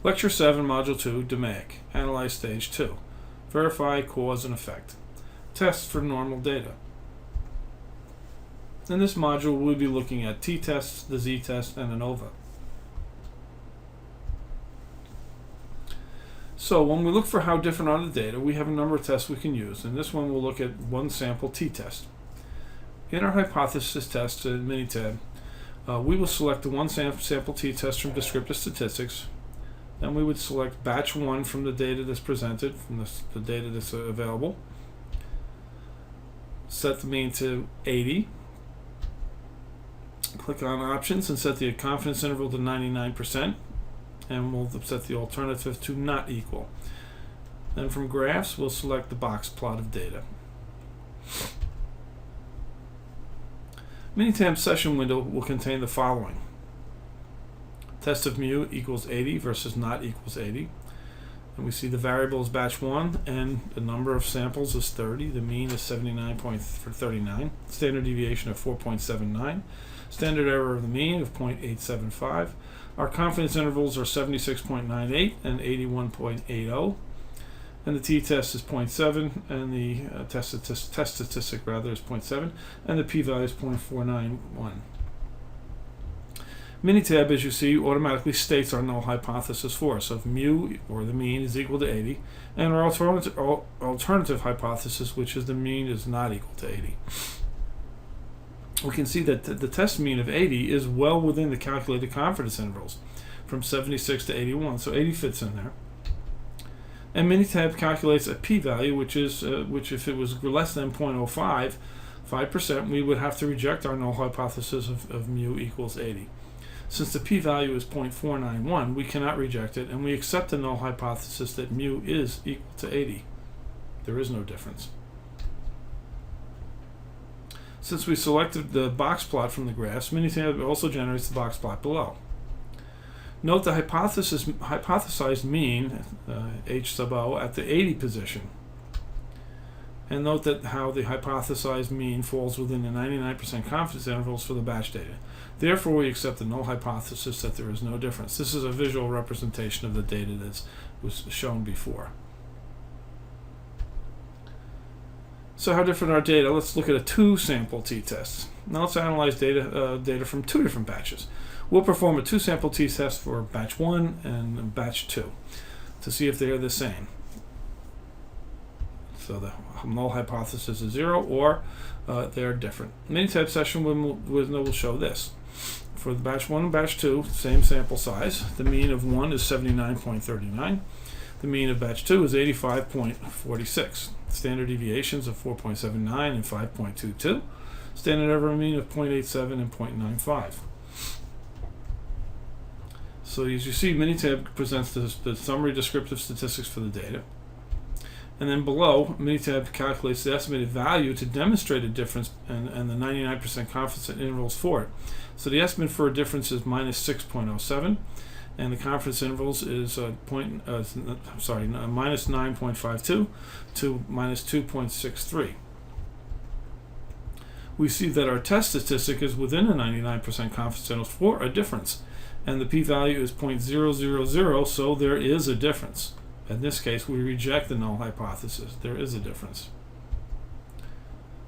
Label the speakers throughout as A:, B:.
A: Lecture 7, Module 2, DMAIC, Analyze Stage 2. Verify cause and effect. Test for normal data. In this module, we'll be looking at T-Test, the Z-Test, and ANOVA. So when we look for how different are the data, we have a number of tests we can use. In this one, we'll look at one sample T-Test. In our hypothesis test in Minitab, we will select the one sample T-Test from descriptive statistics. Then we would select batch 1 from the data that's presented, from the data that's available. Set the mean to 80. Click on options and set the confidence interval to 99%. And we'll set the alternative to not equal. Then from graphs, we'll select the box plot of data. Minitab session window will contain the following. Test of mu equals 80 versus not equals 80. And we see the variable is batch 1 and the number of samples is 30. The mean is 79.39. Standard deviation of 4.79. Standard error of the mean of 0.875. Our confidence intervals are 76.98 and 81.80. And the t-test is 0.7 and the test statistic rather is 0.7 and the p-value is 0.491. Minitab, as you see, automatically states our null hypothesis for us. So if mu, or the mean, is equal to 80, and our alternative hypothesis, which is the mean, is not equal to 80. We can see that the test mean of 80 is well within the calculated confidence intervals, from 76 to 81, so 80 fits in there. And Minitab calculates a p-value, which if it was less than 0.05, 5%, we would have to reject our null hypothesis of mu equals 80. Since the p-value is 0.491, we cannot reject it, and we accept the null hypothesis that mu is equal to 80. There is no difference. Since we selected the box plot from the graphs, Minitab also generates the box plot below. Note the hypothesized mean, h sub o, at the 80 position. And note that how the hypothesized mean falls within the 99% confidence intervals for the batch data. Therefore, we accept the null hypothesis that there is no difference. This is a visual representation of the data that was shown before. So how different are data? Let's look at a two-sample t-test. Now let's analyze data from two different batches. We'll perform a two-sample t-test for batch 1 and batch 2 to see if they are the same. So the null hypothesis is 0 or they are different. Minitab session will show this. For the batch 1 and batch 2, same sample size. The mean of 1 is 79.39. The mean of batch 2 is 85.46. Standard deviations of 4.79 and 5.22. Standard error mean of 0.87 and 0.95. So as you see, Minitab presents the summary descriptive statistics for the data. And then below, Minitab calculates the estimated value to demonstrate a difference and the 99% confidence intervals for it. So the estimate for a difference is minus 6.07, and the confidence intervals is minus 9.52 to minus 2.63. We see that our test statistic is within a 99% confidence interval for a difference, and the p-value is 0.000, so there is a difference. In this case, we reject the null hypothesis. There is a difference.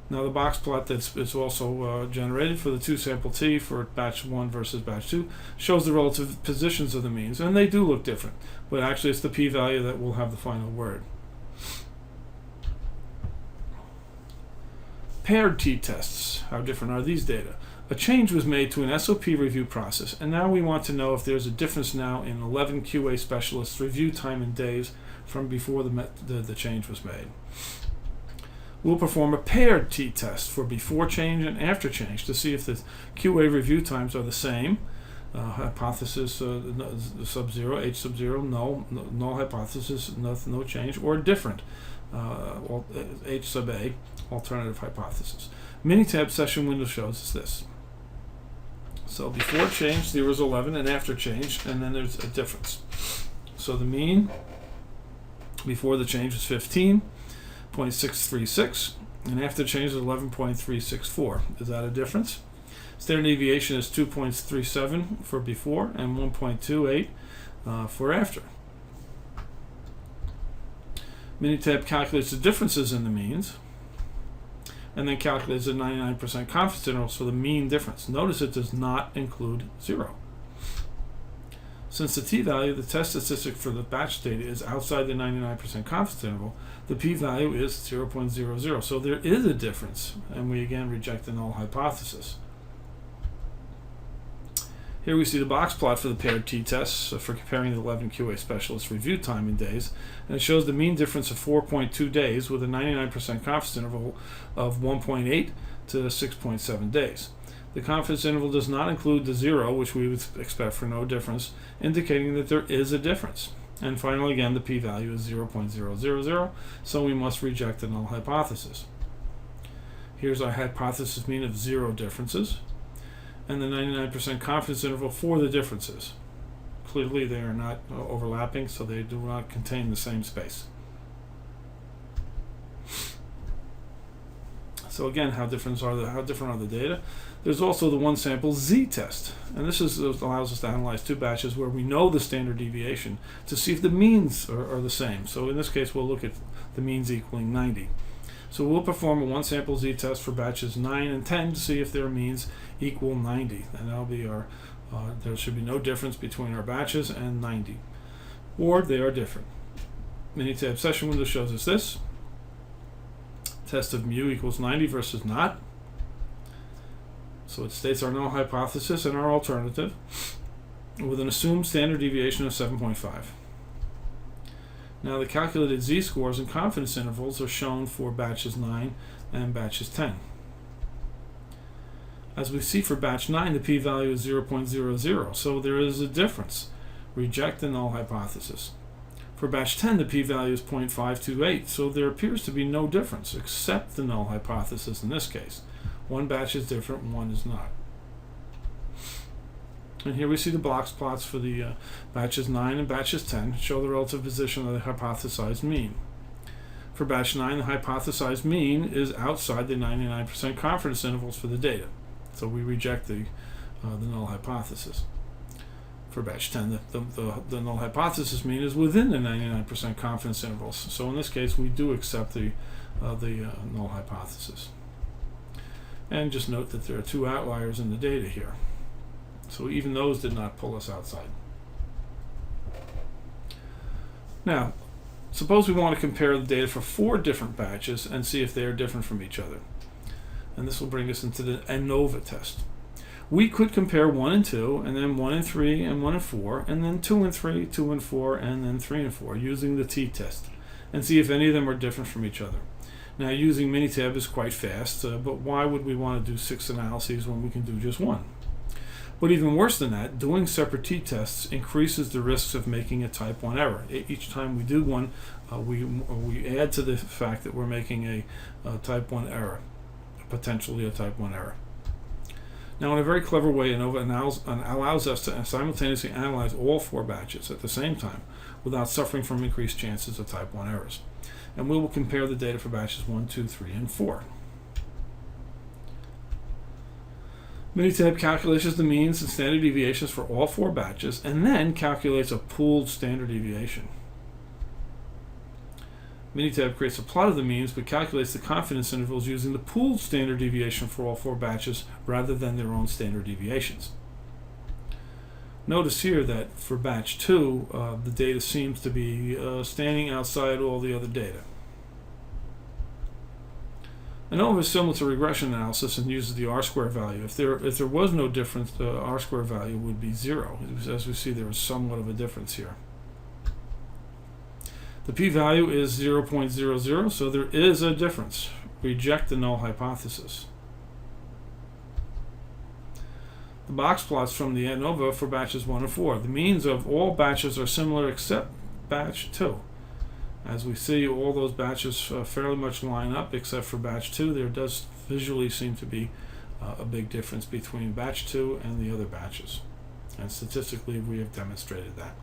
A: Now the box plot that's also generated for the two-sample T for batch 1 versus batch 2 shows the relative positions of the means, and they do look different, but actually it's the p-value that will have the final word. Paired t-tests. How different are these data? A change was made to an SOP review process, and now we want to know if there's a difference now in 11 QA specialists' review time in days from before the change was made. We'll perform a paired t-test for before change and after change to see if the QA review times are the same. Hypothesis sub-0, H sub-0, null hypothesis, no change, or different, H sub-A, alternative hypothesis. Minitab session window shows us this. So before change, there was 11, and after change, and then there's a difference. So the mean before the change was 15.636, and after change is 11.364. Is that a difference? Standard deviation is 2.37 for before and 1.28 for after. Minitab calculates the differences in the means and then calculates the 99% confidence intervals for the mean difference. Notice it does not include 0. Since the t-value, the test statistic for the batch data, is outside the 99% confidence interval, the p-value is 0.00. So there is a difference, and we again reject the null hypothesis. Here we see the box plot for the paired t-tests for comparing the 11 QA specialists' review time in days, and it shows the mean difference of 4.2 days with a 99% confidence interval of 1.8 to 6.7 days. The confidence interval does not include the 0, which we would expect for no difference, indicating that there is a difference. And finally, again, the p-value is 0.000, so we must reject the null hypothesis. Here's our hypothesis mean of 0 differences, and the 99% confidence interval for the differences. Clearly, they are not overlapping, so they do not contain the same space. So again, how different are the data? There's also the one-sample z-test, and this allows us to analyze 2 batches where we know the standard deviation to see if the means are the same. So in this case, we'll look at the means equaling 90. So we'll perform a one-sample z-test for batches 9 and 10 to see if their means equal 90, and that'll be our. There should be no difference between our batches and 90, or they are different. Minitab session window shows us this. Test of mu equals 90 versus not. So it states our null hypothesis and our alternative with an assumed standard deviation of 7.5. Now the calculated z-scores and confidence intervals are shown for batches 9 and batches 10. As we see for batch 9, the p-value is 0.00, so there is a difference. Reject the null hypothesis. For batch 10, the p-value is 0.528, so there appears to be no difference except the null hypothesis in this case. One batch is different, one is not. And here we see the box plots for the batches 9 and batches 10 show the relative position of the hypothesized mean. For batch 9, the hypothesized mean is outside the 99% confidence intervals for the data, so we reject the null hypothesis. For batch 10, the null hypothesis mean is within the 99% confidence intervals. So in this case, we do accept the null hypothesis. And just note that there are 2 outliers in the data here. So even those did not pull us outside. Now, suppose we want to compare the data for 4 different batches and see if they are different from each other. And this will bring us into the ANOVA test. We could compare 1 and 2, and then 1 and 3, and 1 and 4, and then 2 and 3, 2 and 4, and then 3 and 4, using the t-test, and see if any of them are different from each other. Now, using Minitab is quite fast, but why would we want to do 6 analyses when we can do just 1? But even worse than that, doing separate t-tests increases the risks of making a type 1 error. Each time we do one, we add to the fact that we're making a type 1 error, potentially a type 1 error. Now, in a very clever way, ANOVA allows us to simultaneously analyze all 4 batches at the same time without suffering from increased chances of type 1 errors. And we will compare the data for batches 1, 2, 3, and 4. Minitab calculates the means and standard deviations for all 4 batches and then calculates a pooled standard deviation. Minitab creates a plot of the means but calculates the confidence intervals using the pooled standard deviation for all 4 batches rather than their own standard deviations. Notice here that for batch 2, the data seems to be standing outside all the other data. ANOVA is similar to regression analysis and uses the R-square value. If there was no difference, the R-square value would be 0. As we see, there is somewhat of a difference here. The p-value is 0.00, so there is a difference. Reject the null hypothesis. The box plots from the ANOVA for batches 1 and 4. The means of all batches are similar except batch 2. As we see, all those batches fairly much line up except for batch 2. There does visually seem to be a big difference between batch 2 and the other batches. And statistically, we have demonstrated that.